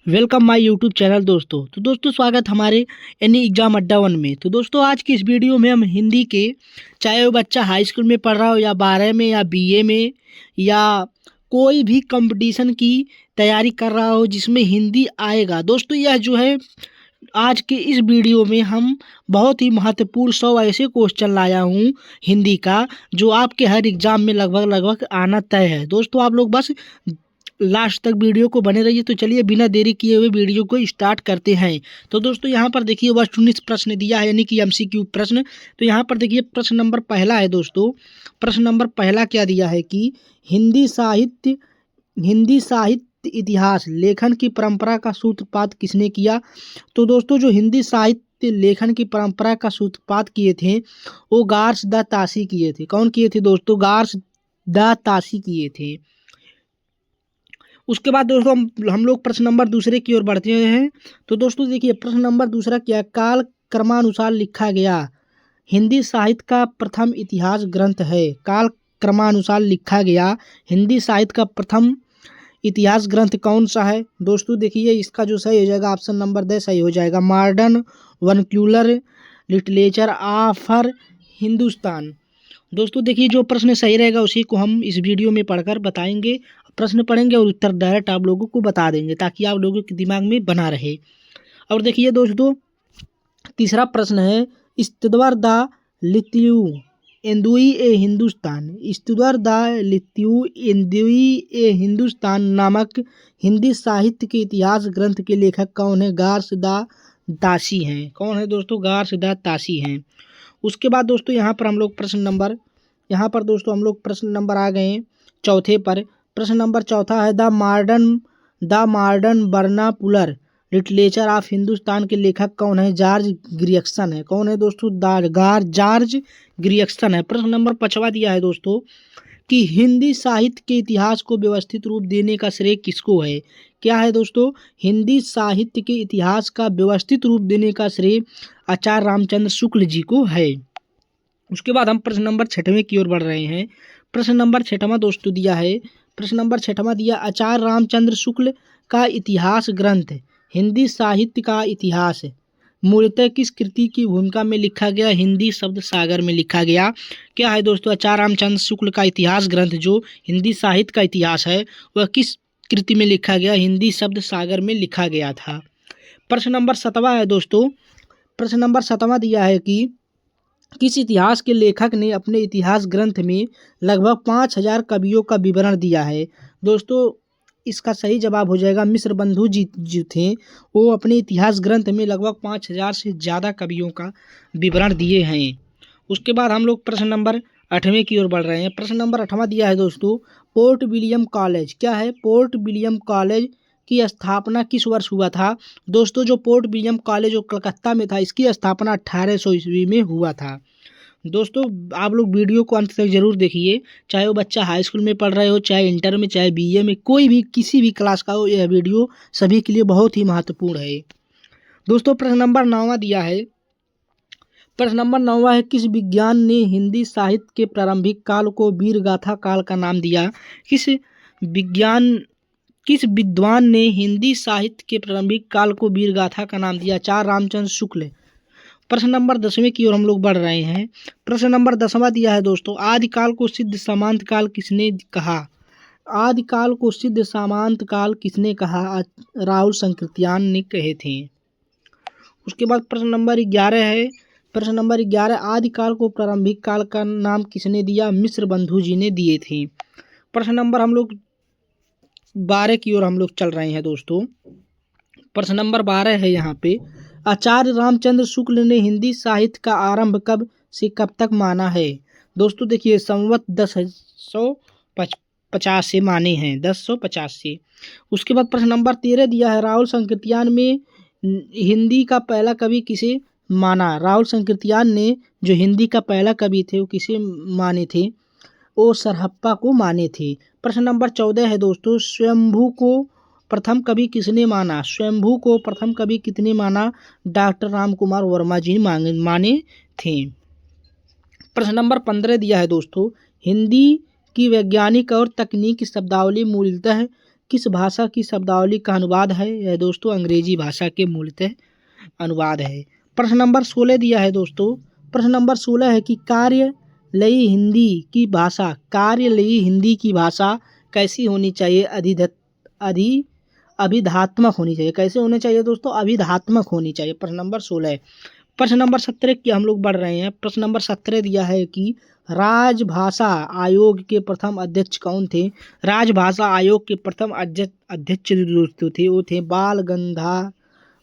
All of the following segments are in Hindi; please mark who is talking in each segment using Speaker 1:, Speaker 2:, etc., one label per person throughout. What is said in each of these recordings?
Speaker 1: वेलकम माय यूट्यूब चैनल दोस्तों। तो दोस्तों स्वागत हमारे यानी एग्जाम अड्डा 1 में। तो दोस्तों आज की इस वीडियो में हम हिंदी के, चाहे वो बच्चा हाई स्कूल में पढ़ रहा हो या 12 में या बीए में या कोई भी कंपटीशन की तैयारी कर रहा हो जिसमें हिंदी आएगा, दोस्तों यह जो है आज के इस वीडियो में हम बहुत ही महत्वपूर्ण 100 ऐसे क्वेश्चन लाया हूँ हिंदी का, जो आपके हर एग्जाम में लगभग आना तय है। दोस्तों आप लोग बस लास्ट तक वीडियो को बने रहिए। तो चलिए बिना देरी किए हुए वीडियो को स्टार्ट करते हैं। तो दोस्तों यहाँ पर देखिए वर्ष 19 प्रश्न दिया है, यानी कि एमसीक्यू प्रश्न। तो यहाँ पर देखिए प्रश्न नंबर पहला है दोस्तों। प्रश्न नंबर पहला क्या दिया है कि हिंदी साहित्य इतिहास लेखन की परंपरा का सूत्रपात किसने किया। तो दोस्तों जो हिंदी साहित्य लेखन की परंपरा का सूत्रपात किए थे वो गार्स द तासी किए थे। कौन किए थे दोस्तों? गार्स द तासी किए थे। उसके बाद दोस्तों हम लोग प्रश्न नंबर दूसरे की ओर बढ़ते हैं। तो दोस्तों देखिए प्रश्न नंबर दूसरा क्या, काल क्रमानुसार लिखा गया हिंदी साहित्य का प्रथम इतिहास ग्रंथ है। काल क्रमानुसार लिखा गया हिंदी साहित्य का प्रथम इतिहास ग्रंथ कौन सा है? दोस्तों देखिए इसका जो सही हो जाएगा ऑप्शन नंबर 10 सही हो जाएगा, modern vernacular literature of Hindustan. दोस्तों देखिए जो प्रश्न सही रहेगा उसी को हम इस वीडियो में पढ़कर बताएंगे। प्रश्न पढ़ेंगे और उत्तर डायरेक्ट आप लोगों को बता देंगे ताकि आप लोगों के दिमाग में बना रहे। और देखिए दोस्तों तीसरा प्रश्न है, इस्तुदर द लित्यू इंदुई ए हिंदुस्तान। इस्तुदर द लित्यू इंदुई ए हिंदुस्तान नामक हिंदी साहित्य के इतिहास ग्रंथ के लेखक कौन है? गार्स द तासी हैं। कौन है दोस्तों? गार्स द तासी हैं। उसके बाद दोस्तों यहाँ पर हम लोग प्रश्न नंबर आ गए चौथे पर। प्रश्न नंबर चौथा है, the modern vernacular literature of Hindustan के लेखक कौन है? जॉर्ज ग्रियर्सन है। कौन है दोस्तों? जॉर्ज ग्रियर्सन है। प्रश्न नंबर 5वां दिया है दोस्तों कि हिंदी साहित्य के इतिहास को व्यवस्थित रूप देने का श्रेय किसको है? क्या है दोस्तों? हिंदी साहित्य के इतिहास का व्यवस्थित रूप देने का श्रेय आचार्य रामचंद्र शुक्ल जी को है। उसके बाद हम प्रश्न नंबर 6वें की ओर बढ़ रहे हैं। प्रश्न नंबर 6वां दोस्तों दिया है, प्रश्न नंबर 6वां दिया, आचार्य रामचंद्र शुक्ल का इतिहास ग्रंथ हिंदी साहित्य का इतिहास मूलतः किस कृति की भूमिका में लिखा गया? हिंदी शब्द सागर में लिखा गया। क्या है दोस्तों? आचार्य रामचंद्र शुक्ल का इतिहास ग्रंथ जो हिंदी साहित्य का इतिहास है वह किस कृति में लिखा गया? हिंदी शब्द सागर में लिखा गया था। प्रश्न नंबर 7वां है दोस्तों। प्रश्न नंबर 7वां दिया है कि किस इतिहास के लेखक ने अपने इतिहास ग्रंथ में लगभग 5000 कवियों का विवरण दिया है? दोस्तों इसका सही जवाब हो जाएगा मिश्र बंधु जी जो थे वो अपने इतिहास ग्रंथ में लगभग 5000 से ज़्यादा कवियों का विवरण दिए हैं। उसके बाद हम लोग प्रश्न नंबर 8वें की ओर बढ़ रहे हैं। प्रश्न नंबर 8वां दिया है दोस्तों, पोर्ट विलियम कॉलेज। क्या है? पोर्ट विलियम कॉलेज की स्थापना किस वर्ष हुआ था? दोस्तों जो पोर्ट विलियम कॉलेज जो कलकत्ता में था इसकी स्थापना 1800 ईस्वी में हुआ था। दोस्तों आप लोग वीडियो को अंत तक जरूर देखिए, चाहे वो बच्चा हाई स्कूल में पढ़ रहे हो, चाहे इंटर में, चाहे बीए में, कोई भी किसी भी क्लास का हो, यह वीडियो सभी के लिए बहुत ही महत्वपूर्ण है। दोस्तों प्रश्न नंबर 9वां दिया है। प्रश्न नंबर 9वां है, किस विज्ञान ने हिंदी साहित्य के प्रारंभिक काल को वीर गाथा काल का नाम दिया? किस विद्वान ने हिंदी साहित्य के प्रारंभिक काल को वीर गाथा का नाम दिया? आचार्य रामचंद्र शुक्ल। प्रश्न नंबर 10वें की ओर हम लोग बढ़ रहे हैं। प्रश्न नंबर 10वां दिया है दोस्तों, आदिकाल को सिद्ध सामांत काल किसने कहा? आदिकाल को सिद्ध सामांत काल किसने कहा? राहुल संकृत्यान ने कहे थे। उसके बाद प्रश्न नंबर 11 है। प्रश्न नंबर 11, आदिकाल को प्रारंभिक काल का नाम किसने दिया? मिश्र बंधु जी ने दिए थे। प्रश्न नंबर हम लोग 12 की ओर हम लोग चल रहे हैं दोस्तों। प्रश्न नंबर 12 है यहाँ पे, आचार्य रामचंद्र शुक्ल ने हिंदी साहित्य का आरंभ कब से कब तक माना है? दोस्तों देखिए संवत 1050 से माने हैं, 1050 से। उसके बाद प्रश्न नंबर 13 दिया है, राहुल संकृत्यान में हिंदी का पहला कवि किसे माना? राहुल संकृत्यान ने जो हिंदी का पहला कवि थे वो किसे माने थे? वो सरहप्पा को माने थे। प्रश्न नंबर 14 है दोस्तों, स्वयंभू को प्रथम कवि किसने माना? स्वयंभू को प्रथम कवि कितने माना? डॉक्टर राम कुमार वर्मा जी माने थे। प्रश्न नंबर 15 दिया है दोस्तों, हिंदी की वैज्ञानिक और तकनीकी शब्दावली मूलतः किस भाषा की शब्दावली का अनुवाद है? यह दोस्तों अंग्रेजी भाषा के मूलतः अनुवाद है। प्रश्न नंबर 16 दिया है दोस्तों। प्रश्न नंबर 16 है कि कार्यालयी हिंदी की भाषा, कार्यालयी हिंदी की भाषा कैसी होनी चाहिए? अभिधात्मक होनी चाहिए। कैसे होनी चाहिए दोस्तों? अभिधात्मक होनी चाहिए। प्रश्न नंबर 16 है। प्रश्न नंबर 17 की हम लोग बढ़ रहे हैं। प्रश्न नंबर 17 दिया है कि राजभाषा आयोग के प्रथम अध्यक्ष कौन थे? राजभाषा आयोग के प्रथम अध्यक्ष जो दोस्तों थे वो थे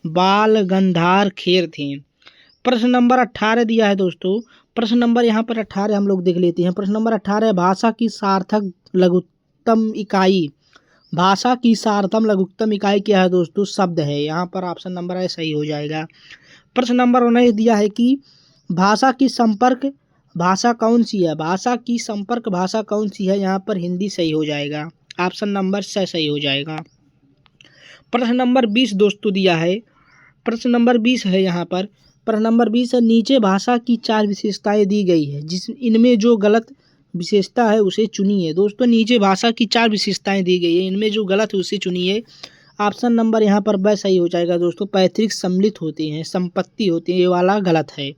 Speaker 1: बाल गंधार खेर थे। प्रश्न नंबर 18 दिया है दोस्तों। प्रश्न नंबर यहाँ पर 18 हम लोग देख लेते हैं। प्रश्न नंबर 18 है भाषा की सार्थक लघुत्तम इकाई। भाषा की सार्थम लघुत्तम इकाई क्या है दोस्तों? शब्द है। यहाँ पर ऑप्शन नंबर है सही हो जाएगा। प्रश्न नंबर 19 दिया है कि भाषा की संपर्क भाषा कौन सी है? भाषा की संपर्क भाषा कौन सी है? यहाँ पर हिंदी सही हो जाएगा। ऑप्शन नंबर से सही हो जाएगा। प्रश्न नंबर 20 दोस्तों दिया है। प्रश्न नंबर 20 है यहाँ पर। प्रश्न नंबर 20 है नीचे भाषा की 4 विशेषताएं दी गई है, इनमें जो गलत विशेषता है उसे चुनिए। दोस्तों नीचे भाषा की 4 विशेषताएं दी गई है, इनमें जो गलत है उसे चुनिए। ऑप्शन नंबर यहाँ पर ब सही हो जाएगा दोस्तों। पैतृक सम्मिलित होते हैं, संपत्ति होती है, ये वाला गलत है।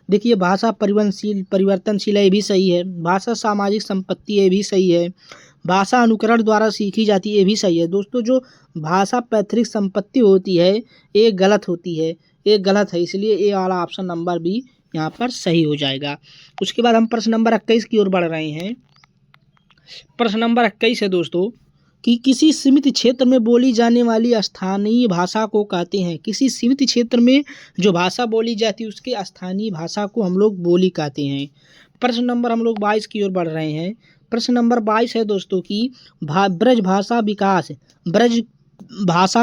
Speaker 1: देखिए भाषा परिवर्तनशील है, ये भी सही है। भाषा सामाजिक संपत्ति, ये भी सही है। भाषा अनुकरण द्वारा सीखी जाती है, ये भी सही है। दोस्तों जो भाषा पैतृक संपत्ति होती है ये गलत होती है, ये गलत है, इसलिए ये वाला ऑप्शन नंबर भी यहाँ पर सही हो जाएगा। उसके बाद हम प्रश्न नंबर 21 की ओर बढ़ रहे हैं। प्रश्न नंबर 21 है दोस्तों कि किसी सीमित क्षेत्र में बोली जाने वाली स्थानीय भाषा को कहते हैं। किसी सीमित क्षेत्र में जो भाषा बोली जाती है उसके स्थानीय भाषा को हम लोग बोली कहते हैं। प्रश्न नंबर हम लोग 22 की ओर बढ़ रहे हैं। प्रश्न नंबर 22 है दोस्तों कि ब्रज भाषा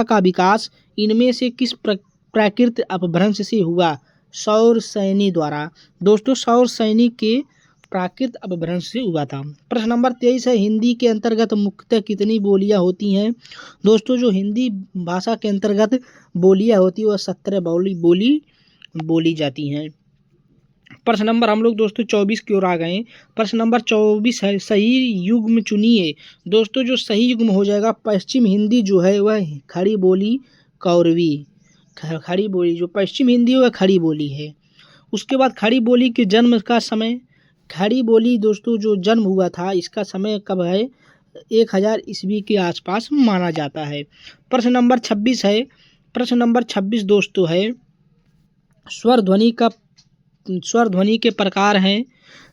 Speaker 1: का विकास इनमें से किस प्राकृत अपभ्रंश से हुआ? सौर सैनी द्वारा। दोस्तों सौर सैनी के प्राकृत अपभ्रंश से हुआ था। प्रश्न नंबर 23 है हिंदी के अंतर्गत मुख्यतः कितनी बोलियां होती हैं? दोस्तों जो हिंदी भाषा के अंतर्गत बोलियां होती है वह 17 बोली जाती हैं। प्रश्न नंबर हम लोग दोस्तों 24 की ओर आ गए। प्रश्न नंबर 24 है सही युग्म चुनिए। दोस्तों जो सही युग्म हो जाएगा पश्चिम हिंदी जो है वह खड़ी बोली कौरवी। खड़ी बोली जो पश्चिम हिंदी है वह खड़ी बोली है। उसके बाद खड़ी बोली के जन्म का समय, खड़ी बोली दोस्तों जो जन्म हुआ था इसका समय कब है? 1000 ईस्वी के आसपास माना जाता है। प्रश्न नंबर 26 है। प्रश्न नंबर 26 दोस्तों है स्वर ध्वनि के प्रकार हैं।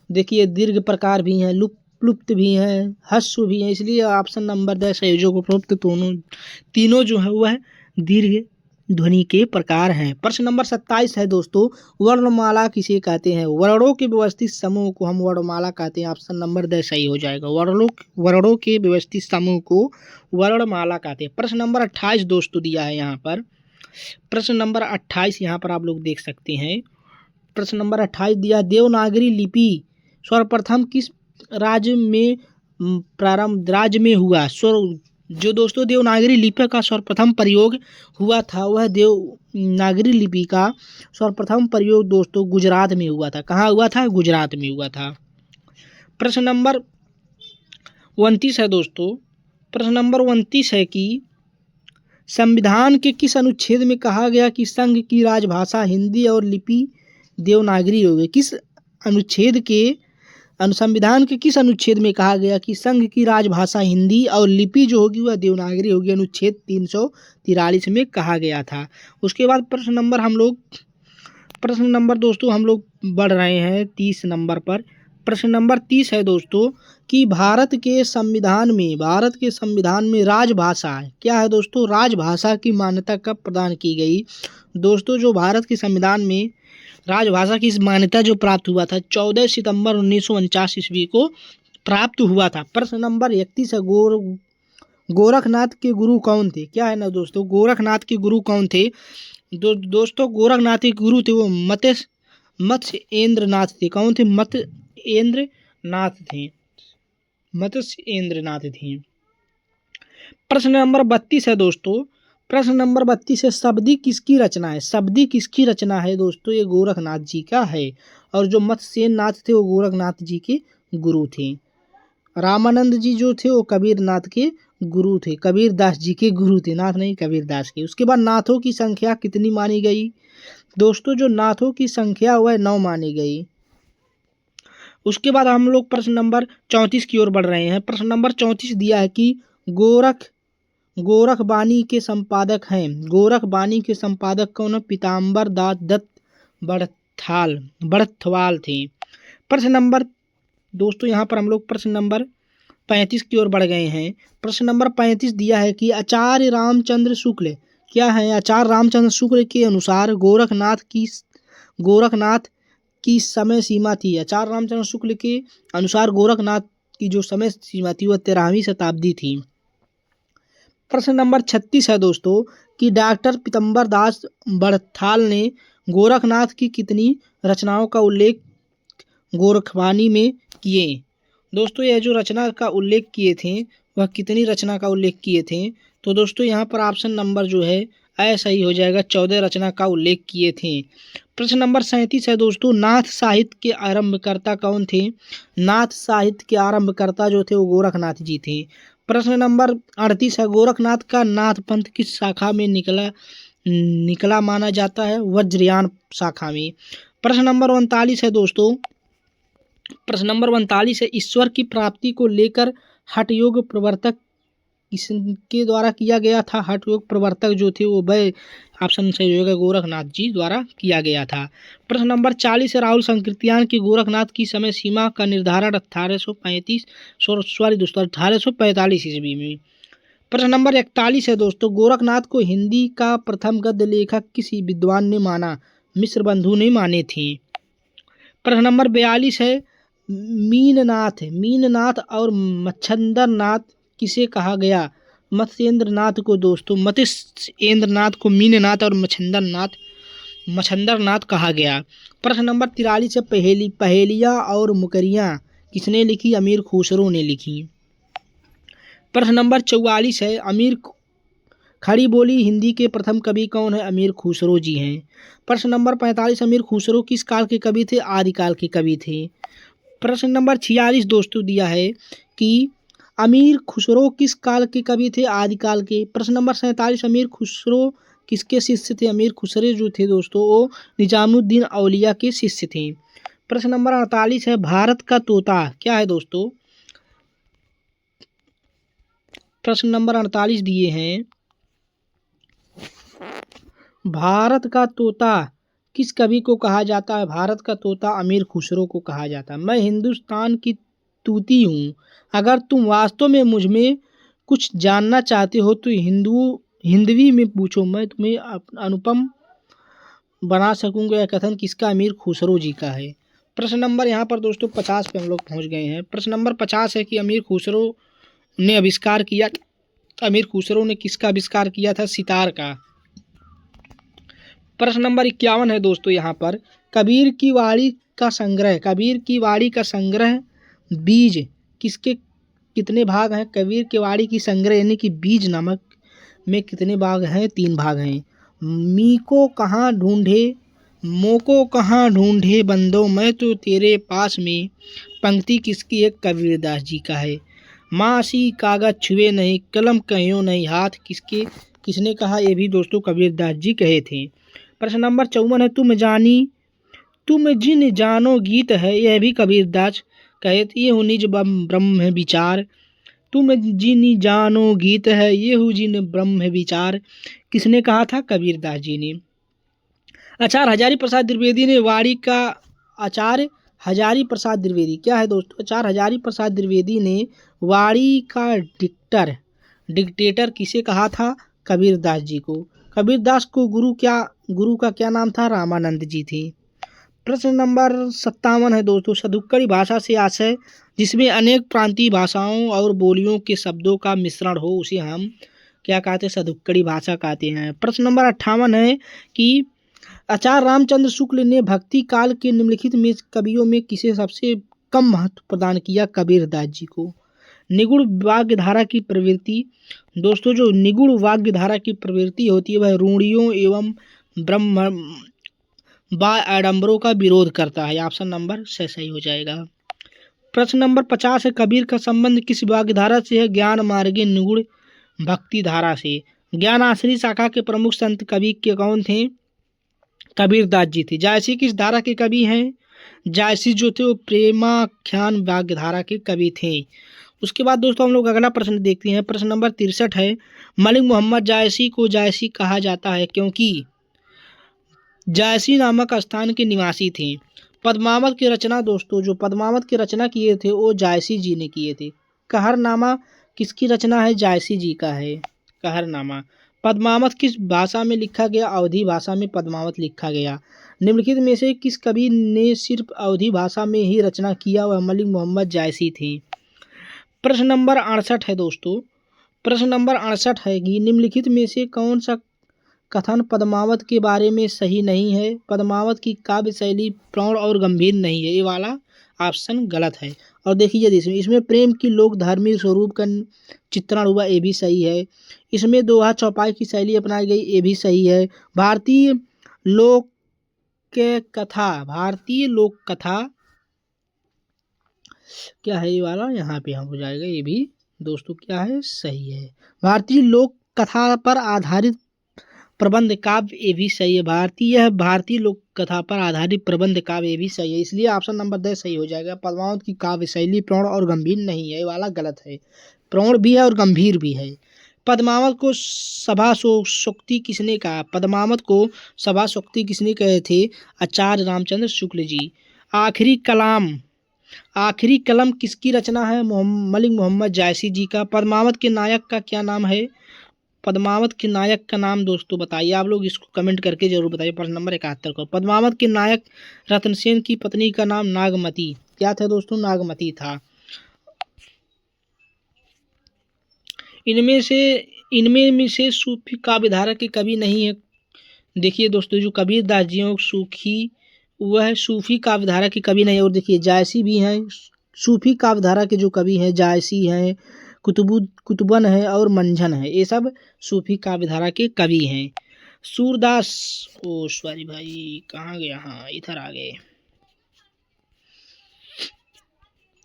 Speaker 1: देखिए दीर्घ प्रकार भी हैं, लुप्त भी हैं, ह्रस्व भी हैं, इसलिए ऑप्शन नंबर 10 संयोजक उपरोक्त तीनों जो है वह दीर्घ ध्वनि के प्रकार हैं। प्रश्न नंबर 27 है दोस्तों वर्णमाला किसे कहते हैं? वर्णों के व्यवस्थित समूह को हम वर्णमाला कहते हैं। ऑप्शन नंबर 10 सही हो जाएगा। वर्णों के व्यवस्थित समूह को वर्णमाला कहते हैं। प्रश्न नंबर 28 दोस्तों दिया है यहाँ पर। प्रश्न नंबर 28 यहाँ पर आप लोग देख सकते हैं। प्रश्न नंबर 28 दिया देवनागरी लिपि सर्वप्रथम किस राज्य में हुआ? जो दोस्तों देवनागरी लिपि का सर्वप्रथम प्रयोग हुआ था वह देवनागरी लिपि का सर्वप्रथम प्रयोग दोस्तों गुजरात में हुआ था। कहाँ हुआ था? गुजरात में हुआ था। प्रश्न नंबर 29 है दोस्तों। प्रश्न नंबर 29 है कि संविधान के किस अनुच्छेद में कहा गया कि संघ की राजभाषा हिंदी और लिपि देवनागरी होगी? किस अनुच्छेद के संविधान के किस अनुच्छेद में कहा गया कि संघ की राजभाषा हिंदी और लिपि जो होगी वह देवनागरी होगी? अनुच्छेद 343 में कहा गया था। उसके बाद प्रश्न नंबर दोस्तों हम लोग बढ़ रहे हैं 30 नंबर पर। प्रश्न नंबर 30 है दोस्तों कि भारत के संविधान में राजभाषा क्या है दोस्तों? राजभाषा की मान्यता कब प्रदान की गई? दोस्तों जो भारत के संविधान में राजभाषा की मान्यता जो प्राप्त हुआ था 14 सितंबर 1949 ईस्वी को प्राप्त हुआ था। प्रश्न नंबर 31 है गोरखनाथ के गुरु कौन थे? क्या है ना दोस्तों गोरखनाथ के गुरु कौन थे? दोस्तों गोरखनाथ के गुरु थे वो मत्स्येंद्र नाथ थे। कौन थे? मत्स्येंद्र नाथ थे। प्रश्न नंबर 32 है दोस्तों। प्रश्न नंबर 32 है शब्दी किसकी रचना है? शब्दी किसकी रचना है दोस्तों? ये गोरखनाथ जी का है। और जो मत्स्येंद्र नाथ थे वो गोरखनाथ जी के गुरु थे। रामानंद जी जो थे वो कबीर नाथ के गुरु थे, कबीर दास जी के गुरु थे, नाथ नहीं कबीर दास के। उसके बाद नाथों की संख्या कितनी मानी गई? दोस्तों जो नाथों की संख्या वह 9 मानी गई। उसके बाद हम लोग प्रश्न नंबर 34 की ओर बढ़ रहे हैं। प्रश्न नंबर 34 दिया है कि गोरखबानी के संपादक हैं। गोरखबानी के संपादक कौन है? पीताम्बर दास दत्त बड़थवाल थे। प्रश्न नंबर दोस्तों यहाँ पर हम लोग प्रश्न नंबर 35 की ओर बढ़ गए हैं। प्रश्न नंबर 35 दिया है कि आचार्य रामचंद्र शुक्ल क्या है? आचार्य रामचंद्र शुक्ल के अनुसार गोरखनाथ की समय सीमा थी। आचार्य रामचंद्र शुक्ल के अनुसार गोरखनाथ की जो समय सीमा थी वह 13वीं शताब्दी थी। प्रश्न नंबर 36 है दोस्तों कि डॉक्टर पीताम्बर दास बड़थाल ने गोरखनाथ की कितनी रचनाओं का उल्लेख गोरखबानी में किए? दोस्तों यह जो रचना का उल्लेख किए थे वह कितनी रचना का उल्लेख किए थे? तो दोस्तों यहाँ पर ऑप्शन नंबर जो है ऐसा ही हो जाएगा, 14 रचना का उल्लेख किए थे। प्रश्न नंबर 37 है दोस्तों, नाथ साहित्य के आरंभकर्ता कौन थे? नाथ साहित्य के आरंभकर्ता जो थे वो गोरखनाथ जी थे। प्रश्न नंबर 38 है, गोरखनाथ का नाथ पंथ किस शाखा में निकला माना जाता है? वज्रयान शाखा में। प्रश्न नंबर 39 है दोस्तों, प्रश्न नंबर 39 है, ईश्वर की प्राप्ति को लेकर हठ योग प्रवर्तक किसके द्वारा किया गया था? हठ योग प्रवर्तक जो थे वो वह ऑप्शन सही होगा गोरखनाथ जी द्वारा किया गया था। प्रश्न नंबर 40 है, राहुल संकीर्तन की गोरखनाथ की समय सीमा का निर्धारण 1845 ईस्वी में। प्रश्न नंबर 41 है दोस्तों, गोरखनाथ को हिंदी का प्रथम गद्य लेखक किस विद्वान ने माना? मिश्र बंधु ने माने थे। प्रश्न नंबर 42 है, मीननाथ और मच्छंदरनाथ किसे कहा गया? मत्स्येंद्रनाथ को दोस्तों मत्स्येंद्रनाथ को मीननाथ और मच्छंदरनाथ कहा गया। प्रश्न नंबर 43 है, पहेलियाँ और मुकरियाँ किसने लिखी? अमीर खुसरो ने लिखी। प्रश्न नंबर 44 है, अमीर खड़ी बोली हिंदी के प्रथम कवि कौन है? अमीर खुसरो जी हैं। प्रश्न नंबर 45, अमीर खुसरो किस काल के कवि थे? आदिकाल के कवि थे। प्रश्न नंबर 46 दोस्तों दिया है कि अमीर खुसरो किस काल के कवि थे? आदिकाल के। प्रश्न नंबर 47, अमीर खुसरो किसके शिष्य थे? अमीर खुसरो जो थे दोस्तों वो निजामुद्दीन औलिया के शिष्य थे। प्रश्न नंबर 48 है, भारत का तोता क्या है दोस्तों? प्रश्न नंबर 48 दिए हैं, भारत का तोता किस कवि को कहा जाता है? भारत का तोता अमीर खुसरो को कहा जाता है। मैं हिंदुस्तान की तूती हूँ, अगर तुम वास्तव में मुझ में कुछ जानना चाहते हो तो हिंदवी में पूछो, मैं तुम्हें अनुपम बना सकूंगा। यह कथन किसका? अमीर खुसरो जी का है। प्रश्न नंबर यहाँ पर दोस्तों 50 पे हम लोग पहुँच गए हैं। प्रश्न नंबर 50 है कि अमीर खुसरो ने आविष्कार किया, अमीर खुसरो ने किसका आविष्कार किया था? सितार का। प्रश्न नंबर 51 है दोस्तों यहाँ पर, कबीर की वाणी का संग्रह बीज किसके कितने भाग हैं? कबीर की वाणी की संग्रह यानी कि बीज नामक में कितने भाग हैं? 3 भाग हैं। मोको कहाँ ढूंढे बंदो मैं तो तेरे पास में, पंक्ति किसकी है? कबीरदास जी का है। मासी कागज छुए नहीं, कलम कहियो नहीं हाथ किसने कहा? ये भी दोस्तों कबीरदास जी कहे थे। प्रश्न नंबर 54 है, तुम जिन जानो गीत है, यह भी कबीरदास कहे थे। ये हूँ निज ब्रह्म विचार, तुम जिन जानो गीत है, ये हूँ जिन ब्रह्म विचार किसने कहा था? कबीरदास जी ने। आचार्य हजारी प्रसाद द्विवेदी ने वाणी का आचार्य हजारी प्रसाद द्विवेदी क्या है दोस्तों? आचार्य हजारी प्रसाद द्विवेदी ने वाणी का डिक्टेटर किसे कहा था? कबीरदास जी को। कबीरदास को गुरु का क्या नाम था? रामानंद जी थे। प्रश्न नंबर 57 है दोस्तों, सदुक्कड़ी भाषा से आशय जिसमें अनेक प्रांतीय भाषाओं और बोलियों के शब्दों का मिश्रण हो उसे हम क्या कहते हैं? सदुक्कड़ी भाषा कहते हैं। प्रश्न नंबर 58 है कि आचार्य रामचंद्र शुक्ल ने भक्ति काल के निम्नलिखित में कवियों में किसे सबसे कम महत्व प्रदान किया? कबीरदास जी को। निगूढ़ वाग्य धारा की प्रवृत्ति दोस्तों, जो निगूढ़ वाग्य धारा की प्रवृत्ति होती है वह रूढ़ियों एवं ब्रह्म आडंबरों का विरोध करता है। ऑप्शन नंबर सही हो जाएगा। प्रश्न नंबर 50 है, कबीर का संबंध किस वाग्धारा से है? ज्ञान मार्गे निगुण भक्ति धारा से। ज्ञान आश्रय शाखा के प्रमुख संत कवि के कौन थे? कबीरदास जी थे। जायसी किस धारा के कवि हैं? जायसी जो थे वो प्रेमाख्यान वाग्धारा के कवि थे। उसके बाद दोस्तों हम लोग अगला प्रश्न देखते हैं। प्रश्न नंबर 63 है, मलिक मोहम्मद जायसी को जायसी कहा जाता है क्योंकि जायसी नामक स्थान के निवासी थे। पद्मावत की रचना दोस्तों, जो पद्मावत की रचना किए थे वो जायसी जी ने किए थे। कहरनामा किसकी रचना है? जायसी जी का है कहरनामा। पद्मावत किस भाषा में लिखा गया? अवधी भाषा में पद्मावत लिखा गया। निम्नलिखित में से किस कवि ने सिर्फ अवधी भाषा में ही रचना किया? वह मलिक मोहम्मद जायसी थे। प्रश्न नंबर 68 है दोस्तों। प्रश्न नंबर 68 है कि निम्नलिखित में से कौन सा कथन पद्मावत के बारे में सही नहीं है? पद्मावत की काव्य शैली प्रौढ़ और गंभीर नहीं है, ये वाला ऑप्शन गलत है। और देखिए इसमें प्रेम की लोक धार्मिक स्वरूप का चित्रण हुआ, ये भी सही है। इसमें दोहा चौपाई की शैली अपनाई गई, ये भी सही है। भारतीय लोक कथा क्या है? ये वाला यहाँ पे हम हो जाएगा, ये भी दोस्तों क्या है? सही है। भारतीय लोक कथा पर आधारित प्रबंध काव्य, ये भी सही है। भारतीय लोक कथा पर आधारित प्रबंध काव्य, ये भी सही है। इसलिए ऑप्शन नंबर 10 सही हो जाएगा। पद्मावत की काव्य शैली प्रौढ़ और गंभीर नहीं है, ये वाला गलत है। प्रौढ़ भी है और गंभीर भी है। पद्मावत को सभा शोक्ति किसने कहा? पद्मावत को सभा शोक्ति किसने कहे थे? आचार्य रामचंद्र शुक्ल जी। आखिरी कलम किसकी रचना है? मलिक मोहम्मद जायसी जी का। पद्मावत के नायक का क्या नाम है? पद्मावत के नायक का नाम दोस्तों बताइए, आप लोग इसको कमेंट करके जरूर बताइए। प्रश्न नंबर 71 को। पद्मावत के नायक रत्नसेन की पत्नी का नाम नागमती क्या था दोस्तों? नागमती था। इनमें में से सूफी काव्यधारा के कवि नहीं है। देखिए दोस्तों, जो कबीरदास जी हैं वह सूफी काव्यधारा के कवि नहीं है। और देखिए जायसी भी हैं, सूफी काव्यधारा के जो कवि हैं जायसी हैं, कुतुबन है और मंझन है, ये सब सूफी काव्यधारा के कवि हैं। सूरदास, ओ सॉरी भाई, कहाँ गया? हाँ इधर आ गए।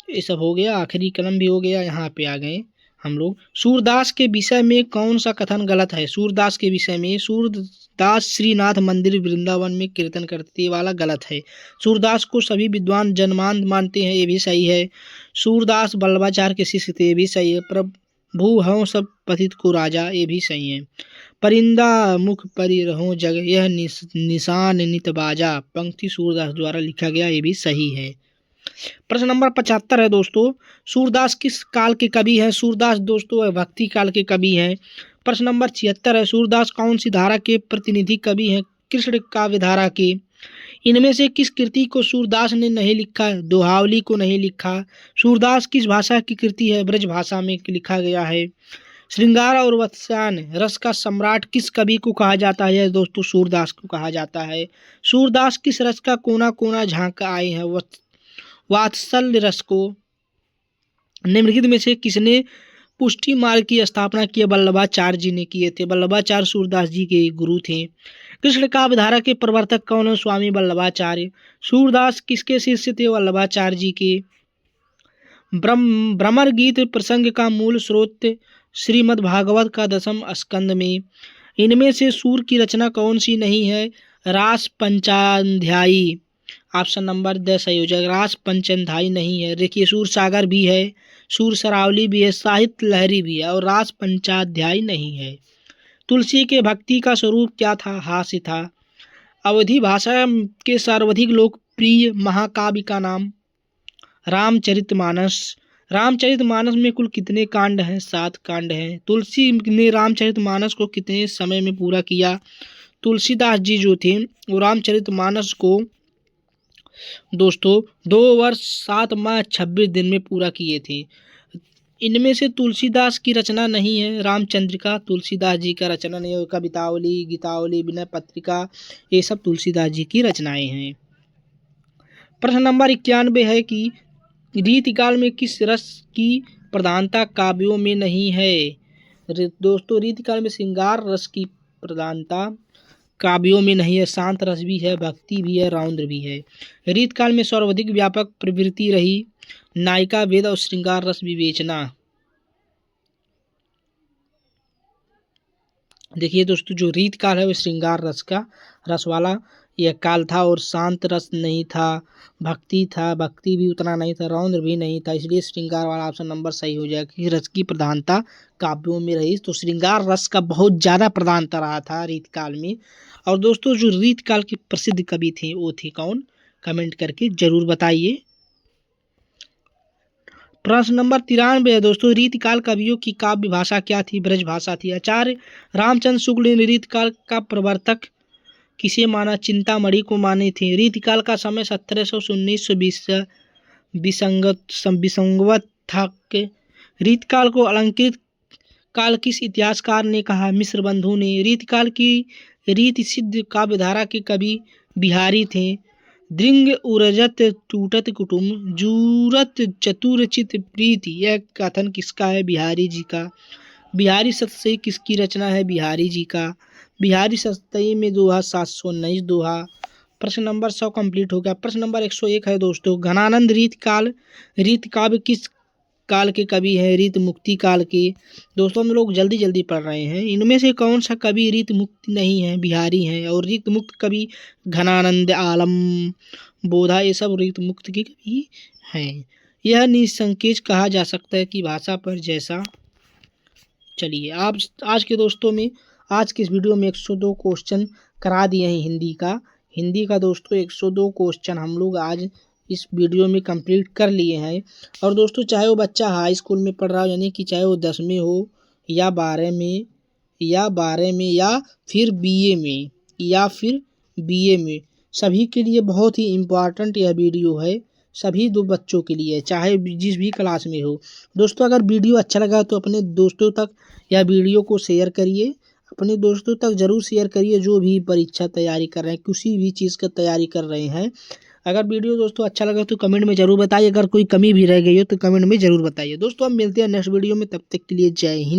Speaker 1: ये सब हो गया, आखिरी कलम भी हो गया, यहाँ पे आ गए हम लोग। सूरदास के विषय में कौन सा कथन गलत है? सूरदास के विषय में, सूरदास श्रीनाथ मंदिर वृंदावन में कीर्तन करते, वाला गलत है। सूरदास को सभी विद्वान जनमान मानते हैं, ये भी सही है। सूरदास वल्लभाचार्य के शिष्य थे, ये भी सही है। प्रभु हूँ सब पतित को राजा, ये भी सही है। परिंदा मुख परि रहो जग, यह निशान नित बाजा, पंक्ति सूरदास द्वारा लिखा गया, ये भी सही है। प्रश्न नंबर 75 है दोस्तों। सूरदास किस काल के कवि हैं? सूरदास दोस्तों भक्ति काल के कवि हैं। प्रश्न नंबर 76 है, सूरदास कौन सी धारा के प्रतिनिधि कवि हैं? कृष्ण काव्य धारा के। इनमें से किस कृति को सूरदास ने नहीं लिखा? दोहावली को नहीं लिखा। सूरदास किस भाषा की कृति है? ब्रज भाषा में लिखा गया है। श्रृंगार और वत्स्यान रस का सम्राट किस कवि को कहा जाता है? दोस्तों सूरदास को कहा जाता है। सूरदास किस रस का कोना कोना झांक आए हैं? वात्सल्य रस को। निम्नलिखित में से किसने पुष्टि मार्ग की स्थापना की? वल्लभाचार्य जी ने किए थे। वल्लभाचार्य सूरदास जी के गुरु थे। कृष्ण काव्यधारा के प्रवर्तक कौन है? स्वामी वल्लभाचार्य। सूरदास किसके शिष्य थे? वल्लभाचार्य जी के। भ्रमर गीत प्रसंग का मूल स्रोत श्रीमद् भागवत का 10वें स्कंद में। इनमें से सूर की रचना कौन सी नहीं है? रास पंचाध्यायी, ऑप्शन नंबर 10 सही हो जाएगा। रास पंचाध्यायी नहीं है। देखिए सूर सागर भी है, सूर सरावली भी है, साहित्य लहरी भी है, और रास पंचाध्यायी नहीं है। तुलसी के भक्ति का स्वरूप क्या था? हास्य था। अवधी भाषा के सर्वाधिक लोकप्रिय महाकाव्य का नाम? रामचरितमानस। रामचरितमानस में कुल कितने कांड हैं? 7 कांड हैं। तुलसी ने रामचरितमानस को कितने समय में पूरा किया? तुलसीदास जी जो थे वो रामचरितमानस को दोस्तों 2 वर्ष 7 माह 26 दिन में पूरा किए थे। इनमें से तुलसीदास की रचना नहीं है। रामचंद्रिका तुलसीदास जी का रचना नहीं है। कवितावली, गीतावली, विनय पत्रिका, ये सब तुलसीदास जी की रचनाएं हैं। प्रश्न नंबर 91 है कि रीतिकाल में किस रस की प्रधानता काव्यों में नहीं है? दोस्तों रीतिकाल में श्रृंगार रस की प्रधानता काव्यों में नहीं है। शांत रस भी है, भक्ति भी है, रौद्र भी है। रीतकाल में सर्वाधिक व्यापक प्रवृत्ति रही नायिका वेद और श्रृंगार रस विवेचना। देखिए दोस्तों, जो रीत काल है वो श्रृंगार रस का रस वाला यह काल था, और शांत रस नहीं था, भक्ति था, भक्ति भी उतना नहीं था, रौद्र भी नहीं था, इसलिए श्रृंगार वाला ऑप्शन नंबर सही हो जाएगा कि रस की प्रधानता काव्यों में रही। तो श्रृंगार रस का बहुत ज़्यादा प्रधानता रहा था रीत काल में। और दोस्तों, जो रीत काल के प्रसिद्ध कवि थे वो थे कौन, कमेंट करके जरूर बताइए। प्रश्न नंबर 93 है दोस्तों, रीतकाल कवियों की काव्य भाषा क्या थी? ब्रज भाषा थी। आचार्य रामचंद्र शुक्ल ने रीतकाल का प्रवर्तक किसे माना? चिंतामणि को माने थे। रीतकाल का समय 1700 से 1920 विसंगत था। रीतकाल को अलंकृत काल किस इतिहासकार ने कहा? मिश्र बंधु ने। रीतकाल की रीत सिद्ध काव्यधारा के कवि बिहारी थे। दृंग उरजत टूटत कुटुम्ब, जूरत चतुर चित प्रीति, यह कथन किसका है? बिहारी जी का। बिहारी सतसई किसकी रचना है? बिहारी जी का। बिहारी सतसई में दोहा 719 दोहा। प्रश्न नंबर 100 कंप्लीट हो गया। प्रश्न नंबर 101 है दोस्तों, घनानंद रीत काव्य किस काल के कवि हैं? रीत मुक्ति काल के। दोस्तों हम लोग जल्दी जल्दी पढ़ रहे हैं। इनमें से कौन सा कवि रीत मुक्त नहीं है? बिहारी हैं। और रीत मुक्त कवि घनानंद, आलम, बोधा, ये सब रीत मुक्त के कवि हैं। यह निसंकेच कहा जा सकता है कि भाषा पर जैसा। चलिए आप आज के दोस्तों में आज के इस वीडियो में 102 क्वेश्चन करा दिए हैं हिंदी का दोस्तों 102 क्वेश्चन हम लोग आज इस वीडियो में कंप्लीट कर लिए हैं। और दोस्तों चाहे वो बच्चा हाई स्कूल में पढ़ रहा हो, यानी कि चाहे वो 10वीं हो या 12 में या फिर बीए में, सभी के लिए बहुत ही इम्पोर्टेंट यह वीडियो है। सभी दो बच्चों के लिए, चाहे जिस भी क्लास में हो। दोस्तों अगर वीडियो अच्छा लगा तो अपने दोस्तों तक यह वीडियो को शेयर करिए। अपने दोस्तों तक ज़रूर शेयर करिए जो भी परीक्षा तैयारी कर रहे हैं, किसी भी चीज़ का तैयारी कर रहे हैं। अगर वीडियो दोस्तों अच्छा लगा तो कमेंट में ज़रूर बताइए। अगर कोई कमी भी रह गई हो तो कमेंट में ज़रूर बताइए। दोस्तों हम मिलते हैं नेक्स्ट वीडियो में, तब तक के लिए जय हिंद।